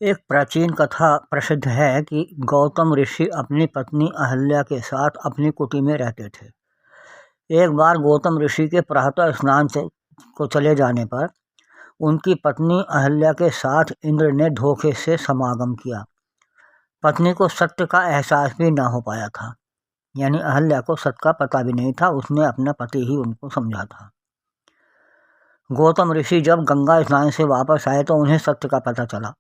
एक प्राचीन कथा प्रसिद्ध है कि गौतम ऋषि अपनी पत्नी अहल्या के साथ अपनी कुटी में रहते थे। एक बार गौतम ऋषि के प्रातः स्नान को चले जाने पर उनकी पत्नी अहल्या के साथ इंद्र ने धोखे से समागम किया। पत्नी को सत्य का एहसास भी ना हो पाया था, यानी अहल्या को सत्य का पता भी नहीं था। उसने अपना पति ही उनको समझा था। गौतम ऋषि जब गंगा स्नान से वापस आए तो उन्हें सत्य का पता चला।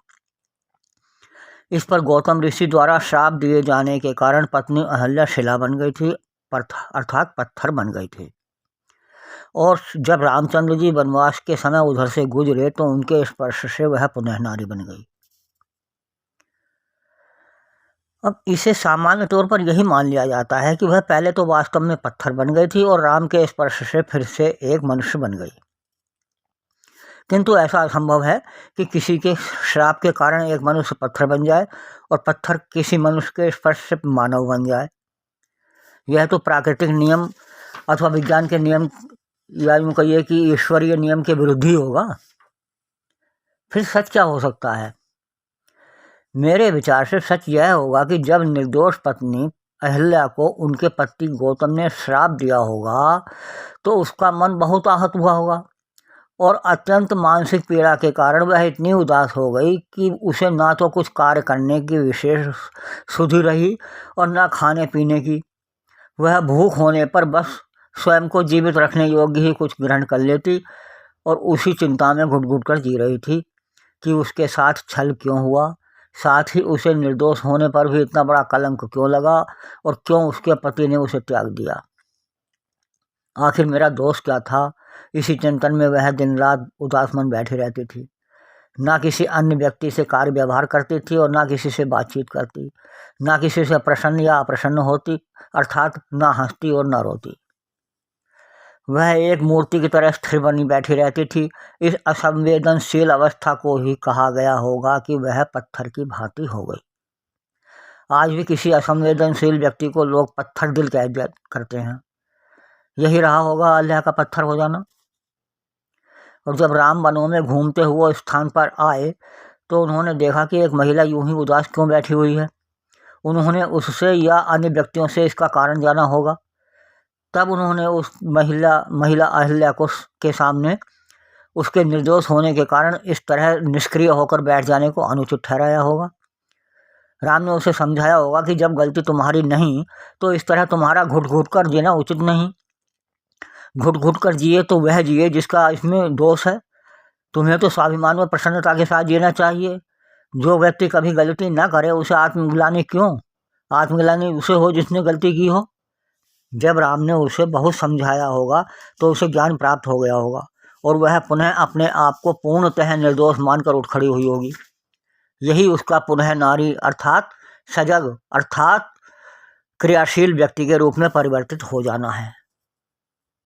इस पर गौतम ऋषि द्वारा श्राप दिए जाने के कारण पत्नी अहल्या शिला बन गई थी, अर्थात पत्थर बन गई थी। और जब रामचंद्र जी वनवास के समय उधर से गुजरे तो उनके स्पर्श से वह पुनः नारी बन गई। अब इसे सामान्य तौर पर यही मान लिया जाता है कि वह पहले तो वास्तव में पत्थर बन गई थी और राम के स्पर्श से फिर से एक मनुष्य बन गई। किंतु ऐसा असंभव है कि किसी के श्राप के कारण एक मनुष्य पत्थर बन जाए और पत्थर किसी मनुष्य के स्पर्श से मानव बन जाए। यह तो प्राकृतिक नियम अथवा विज्ञान के नियम या यूँ कहिए कि ईश्वरीय नियम के विरुद्ध ही होगा। फिर सच क्या हो सकता है? मेरे विचार से सच यह होगा कि जब निर्दोष पत्नी अहल्या को उनके पति गौतम ने श्राप दिया होगा तो उसका मन बहुत आहत हुआ होगा और अत्यंत मानसिक पीड़ा के कारण वह इतनी उदास हो गई कि उसे ना तो कुछ कार्य करने की विशेष सुधि रही और ना खाने पीने की। वह भूख होने पर बस स्वयं को जीवित रखने योग्य ही कुछ ग्रहण कर लेती और उसी चिंता में घुट घुट कर जी रही थी कि उसके साथ छल क्यों हुआ, साथ ही उसे निर्दोष होने पर भी इतना बड़ा कलंक क्यों लगा और क्यों उसके पति ने उसे त्याग दिया। आखिर मेरा दोष क्या था? इसी चिंतन में वह दिन रात उदास मन बैठी रहती थी। ना किसी अन्य व्यक्ति से कार्य व्यवहार करती थी और ना किसी से बातचीत करती, ना किसी से प्रसन्न या अप्रसन्न होती, अर्थात ना हंसती और ना रोती। वह एक मूर्ति की तरह स्थिर बनी बैठी रहती थी। इस असंवेदनशील अवस्था को ही कहा गया होगा कि वह पत्थर की भांति हो गई। आज भी किसी असंवेदनशील व्यक्ति को लोग पत्थर दिल कह करते हैं। यही रहा होगा अहल्या का पत्थर हो जाना। और जब राम वनों में घूमते हुए स्थान पर आए तो उन्होंने देखा कि एक महिला यूं ही उदास क्यों बैठी हुई है। उन्होंने उससे या अन्य व्यक्तियों से इसका कारण जाना होगा। तब उन्होंने उस महिला अहल्या के सामने उसके निर्दोष होने के कारण इस तरह निष्क्रिय होकर बैठ जाने को अनुचित ठहराया होगा। राम ने उसे समझाया होगा कि जब गलती तुम्हारी नहीं तो इस तरह तुम्हारा घुट घुट कर जीना उचित नहीं। घुट घुट कर जिए तो वह जिए जिसका इसमें दोष है। तुम्हें तो स्वाभिमान और प्रसन्नता के साथ जीना चाहिए। जो व्यक्ति कभी गलती ना करे उसे आत्मग्लानि क्यों? आत्मग्लानि उसे हो जिसने गलती की हो। जब राम ने उसे बहुत समझाया होगा तो उसे ज्ञान प्राप्त हो गया होगा और वह पुनः अपने आप को पूर्णतः निर्दोष मानकर उठ खड़ी हुई होगी। यही उसका पुनः नारी अर्थात सजग अर्थात क्रियाशील व्यक्ति के रूप में परिवर्तित हो जाना है।